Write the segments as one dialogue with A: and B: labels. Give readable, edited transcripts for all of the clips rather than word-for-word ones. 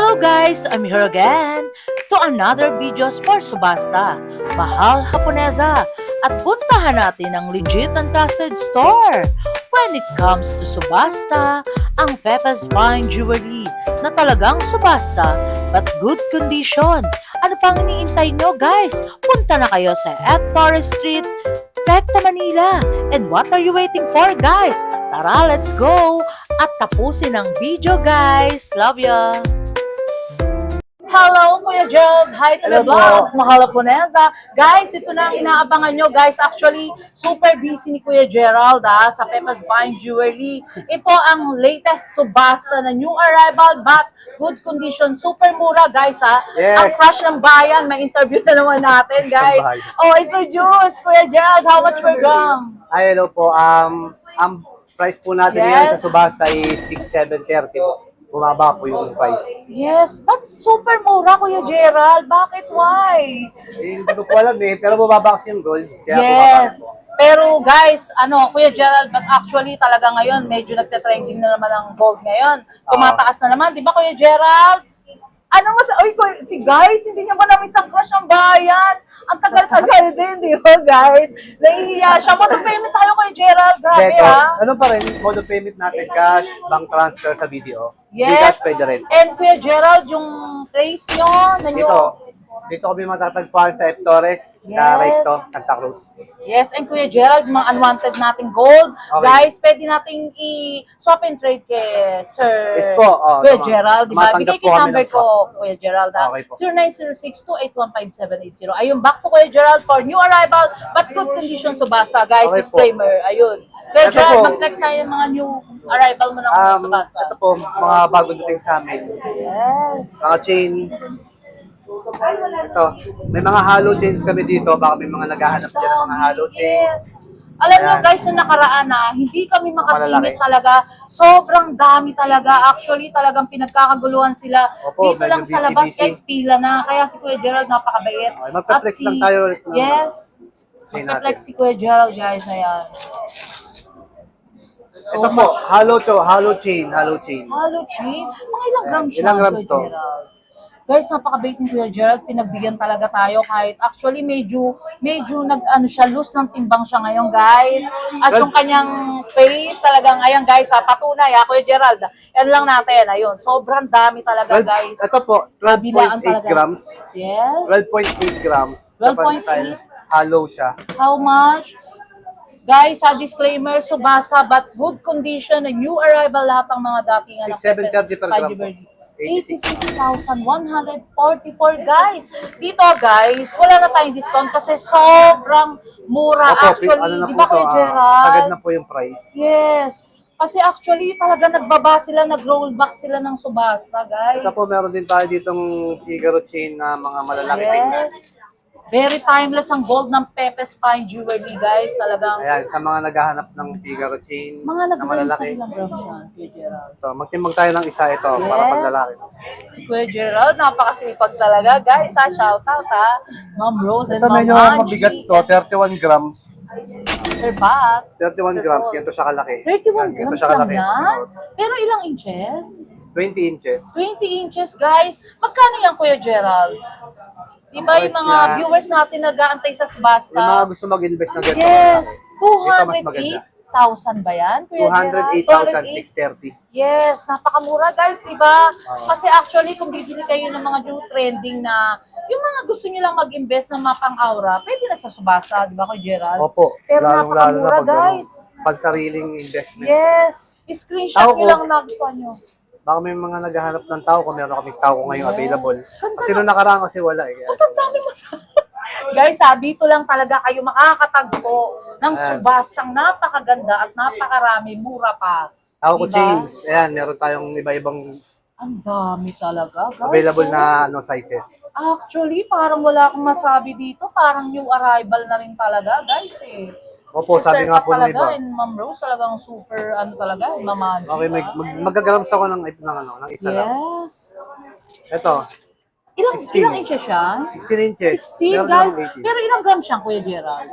A: Hello guys! I'm here again to another videos for Subasta, Mahal Haponesa, at puntahan natin ang legit and trusted store. When it comes to Subasta, ang Pepe's Fine Jewelry na talagang Subasta but good condition. Ano pang iniintay nyo guys? Punta na kayo sa F. Torres Street, Recto, Manila. And what are you waiting for guys? Tara, let's go! At tapusin ang video guys. Love ya! Hello, Kuya Gerald. Hi to the vlogs. Mahal Haponesa. Guys, ito na ang inaabangan nyo. Guys, actually, super busy ni Kuya Gerald sa Pepe's Fine Jewelry. Ito ang latest subasta na new arrival but good condition. Super mura, guys,
B: Yes.
A: Ang crush ng bayan. May interview na naman natin, guys. Oh, introduce, Kuya Gerald. How much per gram?
B: Ay, hello po. Ang price po natin ngayon sa subasta is 6,730 po. Bumaba po yung price.
A: Yes, but super mura, Kuya Gerald. Bakit? Why?
B: Hindi ko po alam pero bumaba kasi yung gold. Kaya
A: Yes. Pero guys, Kuya Gerald, but actually talaga ngayon, medyo nagte-trending na naman ang gold ngayon. Tumataas na naman, di ba Kuya Gerald? Si guys, hindi niya ba namin isang crush ang bayan? Ang tagal-tagal din, di ba guys? Nahihiya siya. Mode of payment tayo Kuya Gerald. Grabe
B: Ano pa rin, mode of payment natin, cash, bank transfer sa video.
A: Yes.
B: Cash pwede rin.
A: And Kuya Gerald, yung place nyo, na nyo,
B: Dito kami matatagpuan sa F. Torres, sa
A: Yes.
B: Recto, Santa Cruz.
A: yes, and Kuya Gerald, mga unwanted nating gold.
B: Okay.
A: Guys, pwede nating i-swap and trade kay Sir
B: Yes po.
A: Kuya Gerald, di ba?
B: Matanggap
A: Bigay ko
B: po
A: yung
B: kami
A: number
B: ng
A: ko, Kuya Gerald.
B: Okay po.
A: 0906-2815780. Ayun, back to Kuya Gerald for new arrival, but good condition subasta. Guys,
B: Okay po.
A: disclaimer. Ayun. Kuya
B: Ito
A: Gerald,
B: po.
A: mag-next tayo ng mga new arrival mo ng subasta.
B: Ito po, mga bago dating sa amin.
A: Yes.
B: Mga chains. Ito, may mga hollow chains kami dito. Baka may mga naghahanap dyan ng mga hollow chains.
A: Yes. Alam nyo
B: Ayan.
A: guys, nung nakaraan hindi kami makasingit
B: Malalaki.
A: talaga. Sobrang dami talaga. Actually, talagang pinagkakaguluhan sila.
B: Opo,
A: Dito lang
B: medyo
A: sa labas,
B: busy.
A: guys, pila na. Kaya si Kuya Gerald napakabait.
B: Okay, magpa-flex lang tayo ulit ng-
A: Yes.
B: Chain
A: Magpa-flex
B: natin.
A: si Kuya Gerald, guys. Ayan.
B: Ito po, hollow chain.
A: Hollow chain. Mga ilang grams siya,
B: Ilang grams
A: Kuya
B: to?
A: Gerald? Guys, napakabait ni Kuya Gerald. Pinagbigyan talaga tayo kahit actually medyo siya, loose ng timbang siya ngayon, guys. At yung kanyang face talagang, ayan guys, patunay, Kuya Gerald. Yan lang natin, ayun. Sobrang dami talaga, guys.
B: Ito po,
A: Kabilaan
B: 12.8
A: talaga.
B: grams.
A: Yes.
B: 12.8 grams.
A: 12.8.
B: Style, hollow siya.
A: How much? Guys, disclaimer, subasa, but good condition, a new arrival lahat ng mga datingan ng
B: 6,730 per gram po.
A: 86,144 guys. Dito guys, wala na tayong discount kasi sobrang mura. Actually, di ba Kuya Gerald?
B: Agad na po yung price.
A: Yes. Kasi actually, talaga nagbaba sila, nag-rollback sila ng subasta, guys.
B: Ito po, meron din tayo ditong Figaro chain na mga malalaki tingnan.
A: Yes. Very timeless ang gold ng Pepe's Fine Jewelry, guys. Talagang
B: Ayan, sa mga naghahanap ng Figaro chain
A: mga
B: na
A: nag-rise
B: malalaki.
A: sa ilang grams yan, Kuya Gerald.
B: Ito, magtimbang tayo ng isa ito para
A: Yes.
B: paglalaki.
A: Si Kuya Gerald, napakasipag talaga. Guys, shout out Ma'am Rose and
B: Ito
A: Ma'am
B: medyo
A: Angie.
B: mabigat to, 31 grams.
A: Sir Pat.
B: 31
A: Sir
B: grams,
A: Paul.
B: ganito siya kalaki.
A: 31
B: Ganito
A: grams
B: siya
A: lang
B: kalaki.
A: yan? Pero ilang inches?
B: 20 inches.
A: 20 inches, guys. Magkano yan, Kuya Gerald? Di ba yung
B: price
A: mga
B: niya-
A: viewers natin nag-aantay sa
B: Yung mga
A: subasta?
B: gusto mag-invest na ganito.
A: Yes.
B: Ito mas maganda.
A: 208,000 ba yan, Kuya Gerald?
B: 208,630.
A: Yes, napakamura guys, di ba? Kasi actually, kung bibili kayo ng mga new trending na, yung mga gusto nyo lang mag-invest ng mapang-aura, pwede na sa subasta, di ba, Kuya Gerald?
B: Opo.
A: Pero
B: lalong-lalo
A: napakamura,
B: pag
A: guys.
B: Pag-sariling investment.
A: Yes. Screenshot
B: Tao
A: nyo
B: ko.
A: lang nagustuhan nyo.
B: Baka may mga naghahanap ng tao kung meron kaming tao ngayon available. Kasi nung nakaraan kasi wala eh.
A: Ang dami Guys, dito lang talaga kayo makakatagpo ng
B: Ayan.
A: subastang napakaganda at napakarami, mura pa.
B: Tao ko
A: Diba?
B: chains. Ayan, meron tayong iba-ibang
A: Ang dami talaga, guys.
B: available na sizes.
A: Actually, parang wala akong masabi dito. Parang new arrival na rin talaga, guys eh.
B: Opo,
A: Si
B: sabi
A: Sir
B: nga
A: Pat
B: po ng
A: talaga,
B: iba.
A: and Ma'am Rose talagang super, talaga, mamaji.
B: Okay, magagrams ako ng isa lang.
A: Yes.
B: Ito,
A: Ilang inches siya?
B: 16 inches.
A: 16,
B: Meron
A: guys.
B: namang 18.
A: Pero ilang grams siya, Kuya Gerald?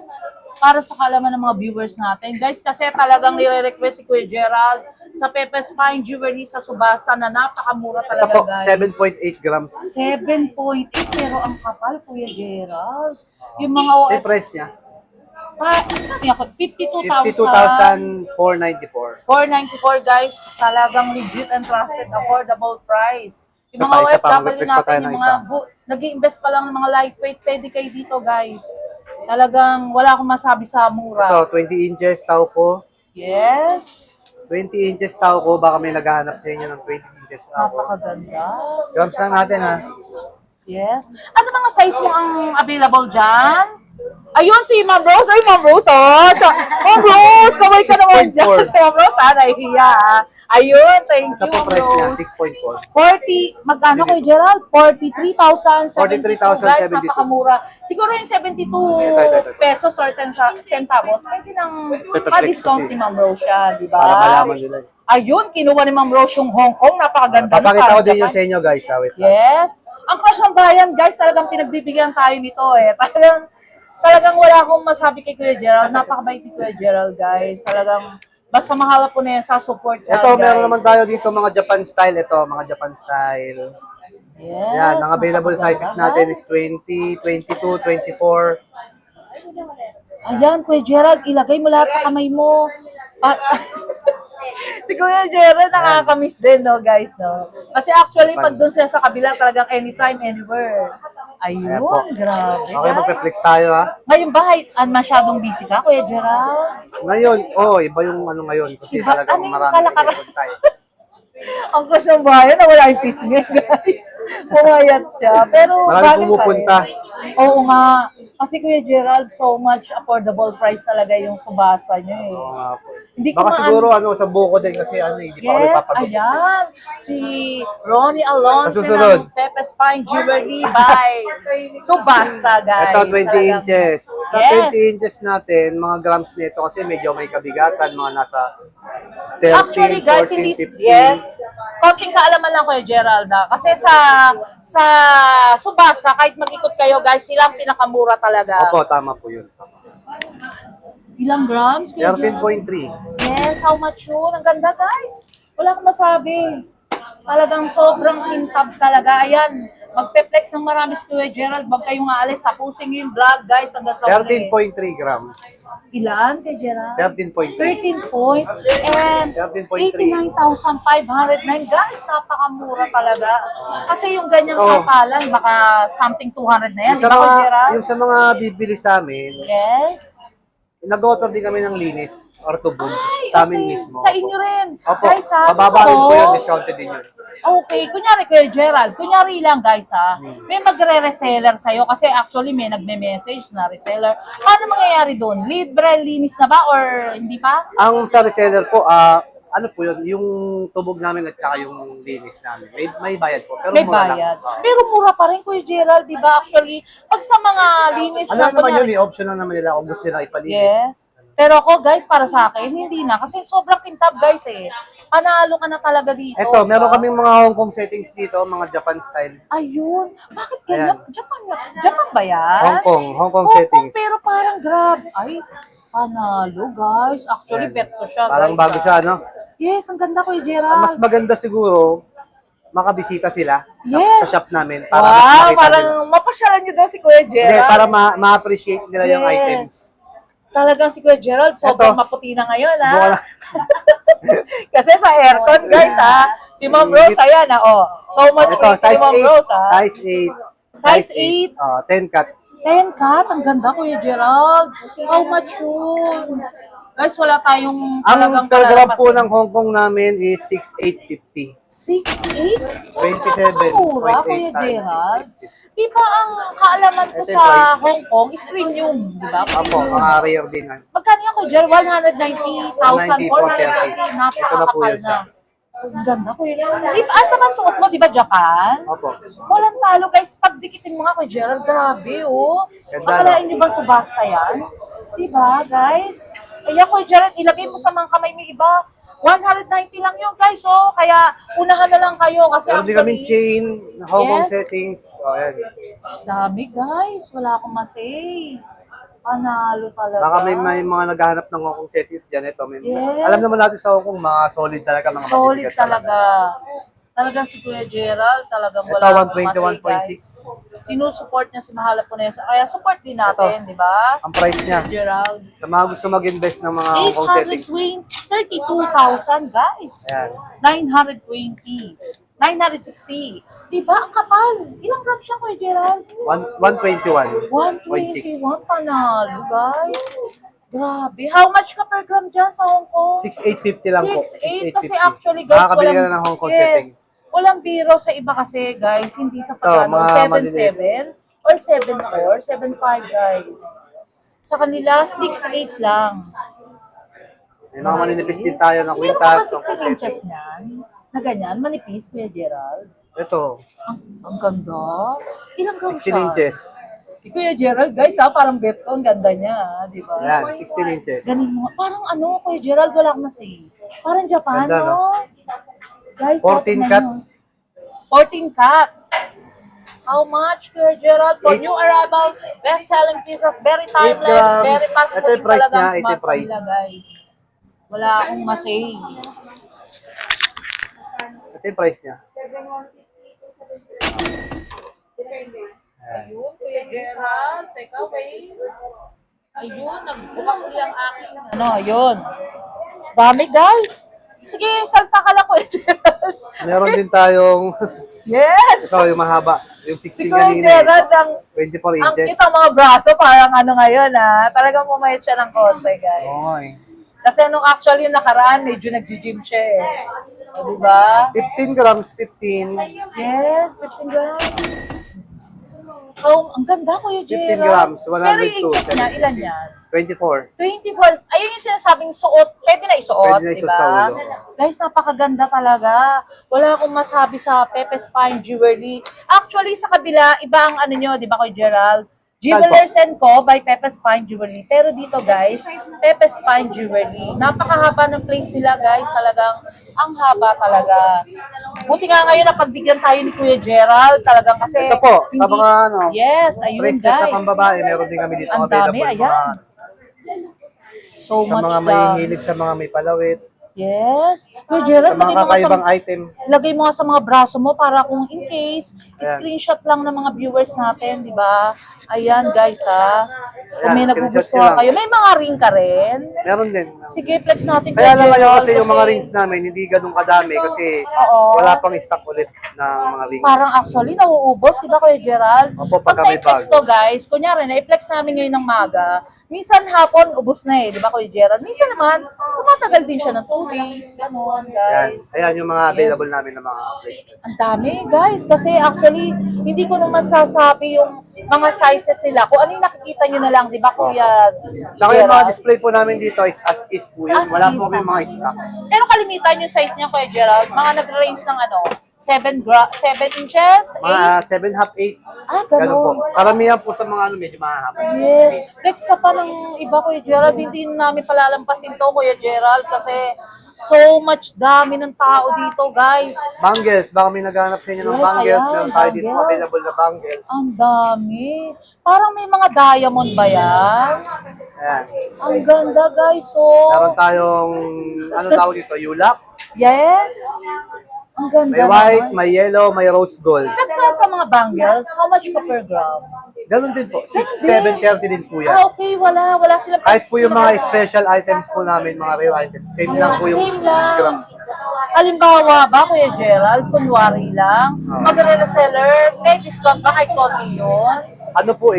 A: Para sa kalaman ng mga viewers natin. Guys, kasi talagang nire-request si Kuya Gerald sa Pepe's Fine Jewelry sa subasta na napakamura
B: Ito
A: talaga,
B: po,
A: guys.
B: 7.8 grams.
A: 7.8, pero ang kapal, Kuya Gerald. Yung mga
B: Ito
A: OF,
B: yung price niya.
A: ano ako,
B: 52,494.
A: 494, guys. Talagang legit and trusted, affordable price. Yung mga
B: Isa pa,
A: OFW
B: mag-request pa tayo
A: natin,
B: ng
A: yung mga
B: isa.
A: nag-i-invest pa lang ng mga lightweight, pwede kayo dito, guys. Talagang wala akong masabi sa mura.
B: Ito, 20 inches tauko.
A: Yes.
B: 20 inches tauko. Baka may naghahanap sa inyo ng 20 inches tauko.
A: Napakaganda.
B: Grams lang natin ha.
A: Yes. Ano mga size mo ang available dyan? Ayun si Ma'am Rose. Ay, Ma'am Rose, oh. Ma'am Rose, kamay ka naman dyan.
B: 6.4.
A: Si Ma'am Rose, nahihiya. Ayun, thank
B: Ito
A: you,
B: po
A: Ma'am
B: price niya,
A: Rose.
B: 6.4.
A: 40, magkano kay Gerald? 43,072, guys,
B: 43,072.
A: napakamura. Siguro yung 72
B: Ito.
A: pesos or 10 centavos, pwede nang
B: Ito,
A: pa-discount
B: kasi.
A: ni Ma'am Rose siya, di ba?
B: Para malaman nila.
A: Ayun, kinuha ni Ma'am Rose yung Hong Kong, napakaganda.
B: Papakita ko
A: parang
B: din yung
A: Japan.
B: sa inyo guys. Wait lang.
A: Yes. Ang Crush ng Bayan, guys, talagang pinagbibigyan tayo nito eh. Talagang wala akong masabi kay Kuya Gerald. Napakabait ni Kuya Gerald, guys. Talagang basta mahal po na yan sa support yan,
B: Ito,
A: guys.
B: meron naman tayo dito mga Japan style. Ito, mga Japan style.
A: Yes.
B: Yan, ang available sizes
A: napakaganda,
B: natin is 20, 22, 24.
A: Ayan, Kuya Gerald, ilagay mo lahat sa kamay mo. Si Kuya Gerald nakakamiss din, no, guys, no? Kasi actually, pag doon siya sa kabila, talagang anytime, anywhere.
B: Ayan
A: Ayun,
B: po.
A: grabe,
B: Okay,
A: guys.
B: magpe-flex tayo ha.
A: Ngayon ba, masyadong busy ka, Kuya Gerald?
B: Ngayon, iba yung ano ngayon. Kasi
A: Iba-
B: talagang
A: ano yung
B: marami
A: kalakaran?
B: pinpunta eh.
A: Ang Crush ng Bayan, nawala yung pisngi, guys. Pumayat siya. Pero,
B: Marami
A: valid pa
B: pumupunta.
A: rin. Oo nga. Kasi Kuya Gerald, so much affordable price talaga yung subasa niya eh.
B: Oo nga po.
A: Hindi ko
B: Baka
A: maan-
B: siguro sa buko din kasi hindi pa kami
A: Yes,
B: papagod.
A: ayan. Si Ronnie Alonso
B: Sa susunod.
A: ng Pepe's Fine Jewelry by Subasta, guys.
B: Ito, 20
A: Talagang-
B: inches. Sa
A: Yes.
B: 20 inches natin, mga grams nito kasi medyo may kabigatan, mga nasa 13,
A: Actually, guys,
B: 14,
A: hindi,
B: 15.
A: yes, konting kaalaman lang Kuya Gerald kasi sa Subasta, kahit mag-ikot kayo, guys, sila ang pinakamura talaga.
B: Opo, tama po yun.
A: Ilang grams, Kuya Gerald?
B: 13.3.
A: Yes, how much yun? Ang ganda, guys. Wala akong masabi. Talagang sobrang kintab talaga. Ayan, magpe-flex ng marami si Kuya Gerald. Wag kayong aalis. Tapusin niyo yung vlog, guys, hanggang sa uli.
B: 13.3 grams.
A: Ilan, Kuya Gerald?
B: 13.3.
A: 13 point and
B: 13.3.
A: 89,509. Guys, napakamura talaga. Kasi yung ganyang
B: Oo.
A: kapalan, baka something 200 na yan. Di
B: Yung sa
A: ba, Kuya
B: mga,
A: Gerald?
B: yung sa mga bibili sa amin,
A: Yes.
B: nag-offer din kami ng linis or tubog
A: Ay,
B: sa amin
A: okay.
B: mismo.
A: Sa inyo rin.
B: Opo,
A: Guys, ha?
B: mababa rin po
A: Ito,
B: yun, discounted din yun.
A: okay, kunyari Kuya Gerald, kunyari lang guys ha, may magre-reseller sa'yo kasi actually may nagme-message na reseller. Paano mangyayari doon? Libre, linis na ba or hindi pa?
B: Ang sa reseller po, ano po yun, yung tubog namin at saka yung linis namin. May bayad po, pero
A: May
B: mura lang.
A: bayad. Pero mura pa rin Kuya Gerald, di ba? Actually, pag sa mga linis
B: Ano
A: na
B: naman
A: kunyari,
B: yun, option lang naman nila kung gusto nila ipalinis.
A: yes. Pero ako guys, para sa akin, hindi na. Kasi sobrang kintab guys eh. Panalo ka na talaga dito.
B: Eto,
A: di
B: meron
A: ba?
B: kaming mga Hong Kong settings dito, mga Japan style.
A: Ayun. Bakit ganyan?
B: Ayan.
A: Japan ba yan?
B: Hong Kong
A: Oo,
B: settings.
A: pero parang grab. Ay, panalo, guys. Actually,
B: Ayan.
A: pet ko siya,
B: Parang
A: guys.
B: bago siya, ano?
A: Yes, ang ganda ko,
B: Ang
A: Gerald.
B: mas maganda siguro, makabisita sila
A: Yes.
B: sa shop namin. Para mas
A: Wow,
B: makita
A: parang
B: nila.
A: mapasyalan niyo daw si Kuya
B: Hindi,
A: Gerald.
B: para ma-appreciate nila yung items.
A: Talagang si Kuya Gerald, sobrang
B: Eto.
A: maputi na ngayon, ha?
B: Subukan lang.
A: Kasi sa aircon, guys, ha? Si Ma'am Rose, ayan, ha? Oh. So much
B: Ito,
A: weight si
B: size
A: Ma'am
B: 8.
A: Rose, ha?
B: Size 8.
A: Size 8.
B: 10 cut.
A: 10 cut, ang ganda Kuya Gerald. How much yun? Guys, wala tayong talagang
B: Ang per gram po
A: palalapasin.
B: ng Hong Kong namin is 6,850.
A: 6'8"?
B: 27.8
A: Mura, Kuya
B: times
A: Gerald. Di ba ang kaalaman ko
B: Ito yung
A: sa
B: price.
A: Hong Kong is premium, di ba?
B: Opo, mga rare din.
A: Magkano yan, Kuya Gerald? 190,000, 430.
B: 190,
A: Napakakapal
B: Ito na po yun,
A: na. Ang ganda, Kuya Gerald. Di ba, ano ba suot mo, di ba, Japan?
B: Opo.
A: Walang talo, guys. Pag dikitin mo nga, Kuya Gerald, grabe, oh.
B: Ganda,
A: Akalain niyo ba subasta yan? Di ba, guys? Kaya, Kuya Gerald, ilagay mo sa mga kamay mo iba. 190 lang yun, guys. Oh, kaya unahan na lang kayo kasi
B: Meron din kami
A: actually,
B: chain, Hong Kong
A: yes.
B: settings. O, ayan.
A: Dami, guys. Wala akong masay. Panalo talaga.
B: Baka may mga naghahanap ng Hong Kong settings dyan. Ito,
A: Yes.
B: alam naman natin sa Hong Kong, mga solid talaga, mga
A: Solid
B: mabibigat
A: talaga. Talagang si Kuya Gerald, talagang
B: Ito,
A: wala akong masay,
B: 121.6.
A: guys. Sinusupport niya si Mahal Haponesa. Kaya support din natin, di ba?
B: Ang price niya.
A: Gerald.
B: Sa mga gusto mag-invest ng mga Hong Kong settings.
A: 32,000, guys.
B: Ayan.
A: 920. 960. Diba? Ang kapal. Ilang grams siya, Kuya Gerald?
B: 121.
A: 121 panalo, guys. Grabe. How much ka per gram dyan sa Hong Kong?
B: 6,850 lang po.
A: 6,800. Kasi actually, guys,
B: Makakabili ka na ng Hong Kong settings.
A: Walang biro sa iba kasi, guys. Hindi sa
B: Ito,
A: pagkano.
B: mga
A: 7,700 or 7,400, 7,500, guys. Sa kanila, 6,800 lang.
B: May mga maninipis din tayo ng
A: Meron ka ba
B: quintas.
A: 16 inches niyan? Na ganyan? Manipis, Kuya Gerald?
B: Ito,
A: Ang ganda. Ilang grams
B: 16
A: siya?
B: inches.
A: Kuya Gerald, guys, parang bet ko. Ang ganda niya, di ba?
B: Ayan, 16 inches.
A: Ganun mo. Parang ano, Kuya Gerald, wala akong masay. Parang Japan,
B: Ganda, no?
A: no? Guys,
B: 14
A: tingnan
B: cut.
A: nyo. 14 cut. How much, Kuya Gerald? For new arrival, best-selling pieces, very timeless,
B: grams.
A: very fast
B: Ito yung
A: moving
B: price
A: talagang
B: niya, ito yung
A: sumasa
B: price.
A: nila, guys. Wala akong masay.
B: Ito yung price niya.
A: Ayun, Kuya Gerald. Teka, wait. Ayun, nagbukas ulit ang aking, ano, ayun. Dami, guys. Sige, salta ka lang, Kuya Gerald.
B: Meron din tayong,
A: Yes!
B: ito yung mahaba. Yung 16
A: Si Kuya
B: kanina.
A: Gerald, ang
B: 24 inches.
A: kita mga braso, parang ano ngayon, ha? Talagang pumayat siya ng konti, guys.
B: Okay.
A: Kasi nung actually yung nakaraan, medyo nag-gym siya, eh. O, diba?
B: 15 grams, 15.
A: Yes, 15 grams. Oh, ang ganda, Kuya
B: 15
A: Gerald.
B: grams, 102.
A: Pero yung inches niya, ilan yan?
B: 24.
A: 24. Ayun yung sinasabing suot. Pwede na isuot,
B: Pwede na
A: di
B: isuot sa
A: ba?
B: ulo.
A: Guys, napakaganda talaga. Wala akong masabi sa Pepe Spine Jewelry. Actually, sa kabila, iba ang ano nyo, di ba, Kuya Gerald? Jewelers & Co. by Pepe Spine Jewelry. Pero dito, guys, Pepe Spine Jewelry. Napakahaba ng place nila, guys. Talagang, ang haba talaga. Buti nga ngayon na pagbigyan tayo ni Kuya Gerald. Talagang kasi,
B: Ito po, sa mga ano,
A: yes, ayun,
B: bracelet na
A: guys.
B: pambabae, meron din kami dito
A: Ang dami,
B: available.
A: ayan. So
B: Sa
A: much
B: mga may
A: dami.
B: hilig sa mga may palawit,
A: Yes. Kuya
B: sa
A: Gerald,
B: mga kakaibang item.
A: lagay mo nga sa mga braso mo para kung in case,
B: Ayan.
A: screenshot lang ng mga viewers natin, di ba? Ayan, guys, ha? Kung may
B: Ayan, screenshot
A: nagugustuhan
B: nyo lang.
A: kayo. May mga ring ka rin.
B: Meron din.
A: Sige, flex natin.
B: Kaya
A: Kuya
B: lang ngayon
A: Gerald,
B: kasi yung mga rings namin, hindi ganun kadami kasi
A: Oo.
B: wala pang stock ulit ng mga rings.
A: Parang actually, nauubos, di ba, Kuya Gerald?
B: Opo,
A: Pag
B: pagka may
A: na-flex
B: bago.
A: to, guys, kunyari, na-flex namin ngayon ng maga, minsan hapon, ubos na eh, di ba, Kuya Gerald? Minsan naman, tumatagal din siya ng 2 days, ganun,
B: Ayan.
A: guys.
B: Ayan yung mga available namin ng mga bracelet.
A: Ang dami, guys. Kasi actually, hindi ko naman masasabi yung mga sizes nila. Kung ano yung nakikita nyo na lang, di ba, Kuya
B: Saka yung mga
A: Gerald?
B: display po namin dito is as is po yun.
A: As
B: Wala
A: is
B: po kami mga
A: naman.
B: stock.
A: Pero kalimitan yung size niya, Kuya Gerald, mga nag-range ng ano, 7 inches, 8?
B: Mga 7.5, 8.
A: Ah,
B: Ganun po.
A: ganun.
B: Karamihan po sa mga ano, medyo mahahaba.
A: Yes. Next ka pa ng iba, Kuya Gerald. Hindi namin palalampasin to, Kuya Gerald, kasi so much dami ng tao dito, guys.
B: Bangles, baka may naghanap sa inyo ng
A: Yes,
B: bangles.
A: ayan,
B: Meron tayo dito
A: bangles.
B: available na bangles.
A: Ang dami. Parang may mga diamond ba yan?
B: Ayan.
A: Ang ganda, guys. So,
B: Meron tayong, ano tawag dito, yulak.
A: yes. Ang ganda
B: May white,
A: naman.
B: may yellow, may rose gold.
A: Pagka sa mga bangles, how much ka per gram?
B: Ganun din po. 6,
A: Ganun din.
B: 7.30 din po yan.
A: Ah, okay. Wala silang...
B: Kahit po yung mga special items po namin, mga rare items, same lang po yung
A: Same lang.
B: grams.
A: Halimbawa ba, Kuya Gerald, kunwari lang, magre-reseller, may discount ba kahit konti yun?
B: Ano po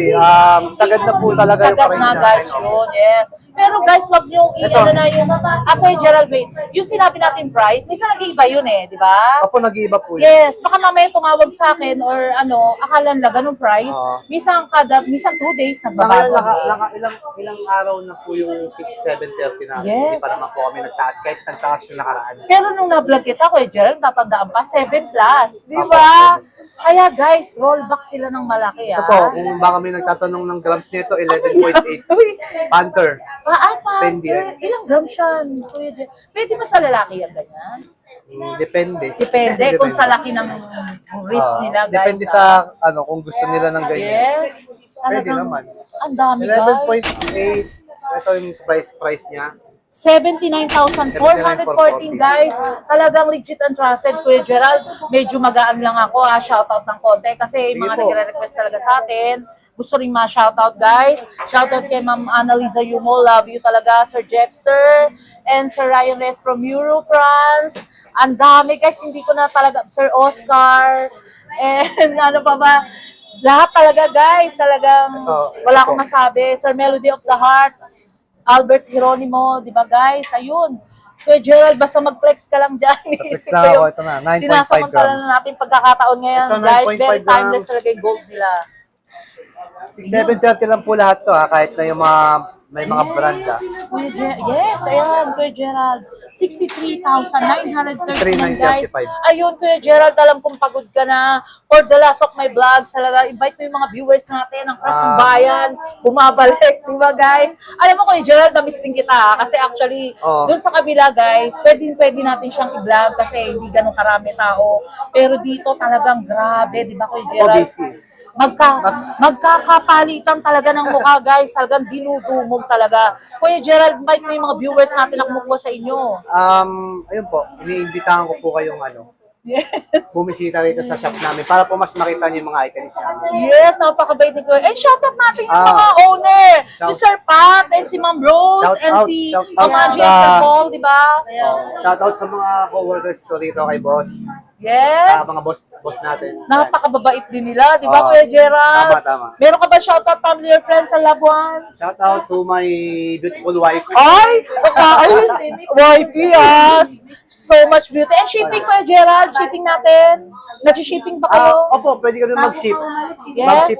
B: sagad na po talaga yung
A: Sagad
B: price
A: na,
B: natin.
A: guys, yun, yes. Pero guys, wag niyong i-ano na yung, Kuya Gerald, wait, yung sinabi natin price, minsan nag-iiba yun eh, di ba?
B: Opo, nag-iiba po yun.
A: Yes, baka mamaya tumawag sa akin or ano, akala nila ganun price.
B: Oo.
A: Minsan 2 days
B: Sa ngayon,
A: nagbabago.
B: ilang araw na po yung 6, 7.30 namin.
A: Yes.
B: Hindi pa naman po kami nagtaas, kahit nagtaas yung nakaraan.
A: Pero nung na-vlog kita, Kuya Gerald, tatandaan pa, 7+. Di
B: Opo,
A: ba? Kaya guys, roll back sila ng malaki,
B: Ito po, kung Kung baka may nagtatanong ng grams nito, 11.8. Panther. Fendi.
A: Ilang grams yan? Kuya Jen? Pwede ba sa lalaki yan ganyan?
B: Depende.
A: Depende kung sa laki ng wrist nila, guys.
B: Depende sa, kung gusto nila ng ganyan.
A: Yes.
B: Pwede naman.
A: Ang dami, guys.
B: 11.8. Ito yung price niya.
A: 79,414 guys. Talagang legit and trusted, Kuya Gerald. Medyo magaan lang ako, shoutout ng konti kasi
B: Sige
A: mga
B: po.
A: nagre-request talaga sa atin. Gusto rin ma-shoutout guys. Shoutout kay Ma'am Annalisa Yumo, love you talaga, Sir Jexter, and Sir Ryan Reyes from Euro, France. Ang dami guys, hindi ko na talaga, Sir Oscar, and ano pa ba, lahat talaga guys, talagang wala akong masabi. Sir Melody of the Heart, Albert Geronimo, di ba guys? Ayun. Kuya Gerald, basta mag-flex ka lang dyan.
B: Flex na ako, ito na, 9.5
A: Sinasamantala
B: grams.
A: na natin pagkakataon ngayon,
B: Ito,
A: guys.
B: 9.5
A: Very timeless
B: grams.
A: talaga yung gold nila.
B: 730 lang po lahat to kahit na yung may mga brand
A: Yes, ayan, Kuya Gerald. 63,939 guys.
B: 63,935.
A: Ayun, Kuya Gerald, alam kong pagod ka na. For the last of my vlogs, talaga, invite mo yung mga viewers natin, ang Crush ng Bayan, bumabalik, di ba guys? Alam mo, Kuya Gerald, na-miss din kita, kasi actually, doon sa kabila guys, pwede natin siyang i-vlog kasi hindi ganun karami tao. Pero dito talagang grabe, di ba Kuya Gerald?
B: busy.
A: Magkakapalitan talaga ng mukha guys, talagang dinudumog talaga. Kuya Gerald, invite mo yung mga viewers natin na kumukuha sa inyo.
B: Ayun po, iniimbitahan ko po kayong
A: Yes.
B: bumisita rito sa shop namin para po mas makita niyo yung mga items namin.
A: Yes, napakabait ni Kuya. And shoutout natin yung mga owner. Si Sir Pat, and si Ma'am Rose, and si Ma'am Angie and Sir Paul, di ba?
B: Shoutout sa mga co-workers ko rito kay boss.
A: Yes.
B: Sa mga boss natin.
A: Napakababait din nila, di ba Kuya Gerald?
B: Tama.
A: Meron ka ba shoutout family or friends and loved ones?
B: Shoutout to my beautiful wife.
A: Ay, wifey, yes. So much beauty. And shipping, Kuya Gerald, shipping natin. Nag-shipping ba kayo?
B: Opo, pwede kami mag-ship.
A: Yes.
B: Mag-ship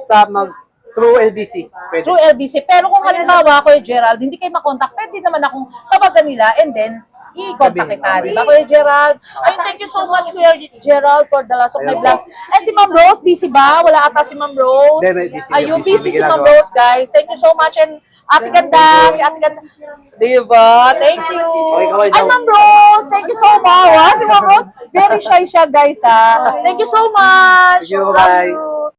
B: through LBC. Pwede.
A: Through LBC. Pero kung halimbawa, Kuya Gerald, hindi kayo makontak, pwede naman akong tawagan nila and then i-contact kita. Di ba, Kuya Gerald? Ayun, thank you so much, Kuya Gerald, for the last of my vlogs. Eh, si Ma'am Rose, busy ba? Wala ata si Ma'am Rose.
B: Hindi, busy.
A: Ayun, busy si Ma'am
B: Ginagawa.
A: Rose, guys. Thank you so much. And Ate Ganda, si Ate Ganda. Di ba? Thank you.
B: Okay,
A: And Ma'am Rose, thank you so much. Si Ma'am Rose, very shy siya, guys, ha. Thank you so much.
B: Thank you,
A: Love
B: bye.
A: you.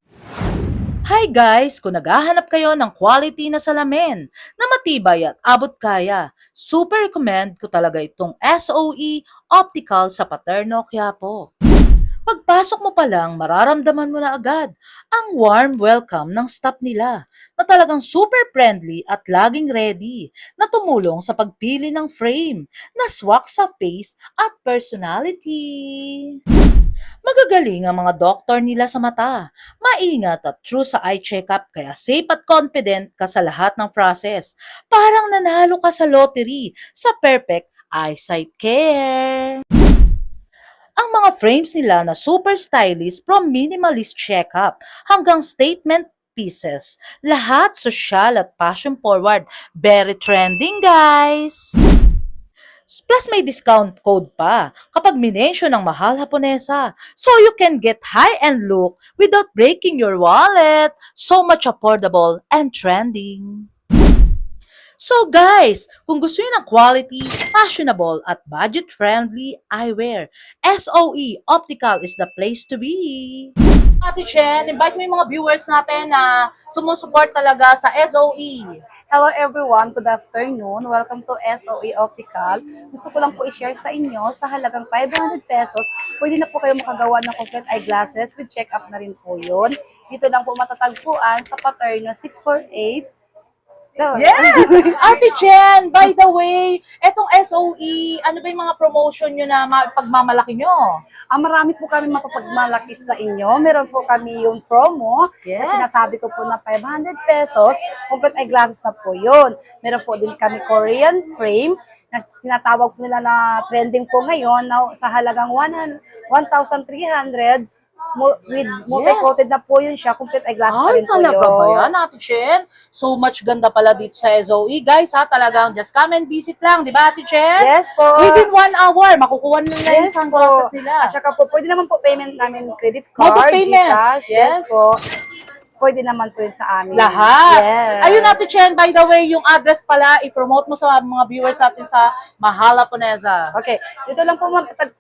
A: Hi guys! Kung naghahanap kayo ng quality na salamin na matibay at abot kaya, super recommend ko talaga itong SOE Optical sa Paterno, Quiapo. Pagpasok mo pa lang, mararamdaman mo na agad ang warm welcome ng staff nila na talagang super friendly at laging ready na tumulong sa pagpili ng frame na swak sa face at personality. Magagaling ang mga doktor nila sa mata, maingat at true sa eye checkup kaya safe at confident ka sa lahat ng process. Parang nanalo ka sa lottery sa perfect eyesight care. Ang mga frames nila na super stylish from minimalist checkup hanggang statement pieces. Lahat social at fashion forward. Very trending, guys! Plus may discount code pa kapag minensyon ng mahal Haponesa. So you can get high-end look without breaking your wallet. So much affordable and trending. So guys, kung gusto niyo ng quality, fashionable at budget-friendly eyewear, SOE Optical is the place to be. Ate Chen, invite mo yung mga viewers natin na sumusuport talaga sa SOE.
C: Hello everyone, good afternoon. Welcome to SOE Optical. Gusto ko lang po i-share sa inyo sa halagang 500 pesos. Pwede na po kayo makagawa ng complete eyeglasses with check-up na rin po yun. Dito lang po matatagpuan sa Paterno 648.
A: Yes! Ate Chen, by the way, etong SOE, ano ba yung mga promotion nyo na pagmamalaki nyo?
C: Marami po kami mapapagmalaki sa inyo. Meron po kami yung promo.
A: Yes.
C: Na sinasabi ko po na 500 pesos. Complete eyeglasses na po yun. Meron po din kami Korean frame na tinatawag po nila na trending po ngayon na sa halagang 1,300 with multi-coated na po yun siya. Complete eyeglasses na
A: Ay,
C: rin po
A: talaga
C: yun.
A: ba yan, Ate Chen? So much ganda pala dito sa SOE. Guys, ha, talagang just come and visit lang, di ba, Ate Chen?
C: Yes po.
A: Within 1 hour, makukuha nyo na yung
C: Yes
A: sunglasses
C: po.
A: nila.
C: At saka po, pwede naman po payment namin credit card,
A: Mode of payment.
C: GCash.
A: Yes.
C: Yes po. pwede naman po yun sa amin.
A: Lahat.
C: Yes.
A: Ayun Ate Chen, by the way, yung address pala, i-promote mo sa mga viewers natin sa Mahal Haponesa.
C: Okay, dito lang po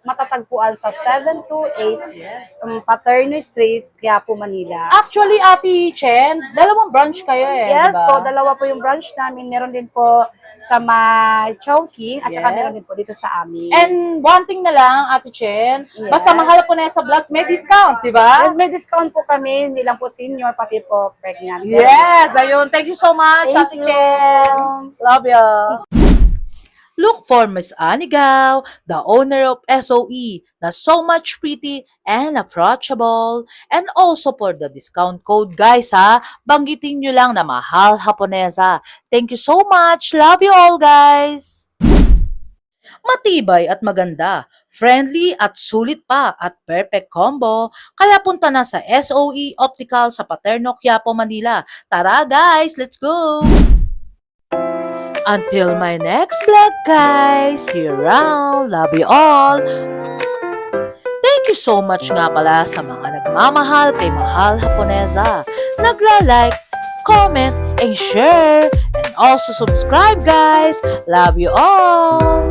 C: matatagpuan sa 728 Paterno Street, Quiapo, Manila.
A: Actually, Ate Chen, dalawang branch kayo
C: Yes
A: diba?
C: po, dalawa po yung branch namin. Meron din po sa may Chowking at saka
A: Yes.
C: meron din po dito sa amin.
A: And one thing na lang, Ate Chen,
C: Yes.
A: basta Mahal Haponesa Vlogs, may discount, di ba?
C: Yes, may discount po kami, hindi lang po senior, pati po pregnant.
A: Yes, ayun. Thank you so much,
C: Thank
A: Ate
C: you.
A: Chen. Love ya. Look for Miss Anigaw, the owner of SOE, na so much pretty and approachable. And also for the discount code, guys, ha? Banggitin nyo lang na Mahal Haponesa. Thank you so much. Love you all, guys. Matibay at maganda, friendly at sulit pa at perfect combo, kaya punta na sa SOE Optical sa Paterno, Quiapo, Manila. Tara guys, let's go! Until my next vlog guys, see you around, love you all! Thank you so much nga pala sa mga nagmamahal kay Mahal Haponesa, nagla-like, comment, and share, and also subscribe guys! Love you all!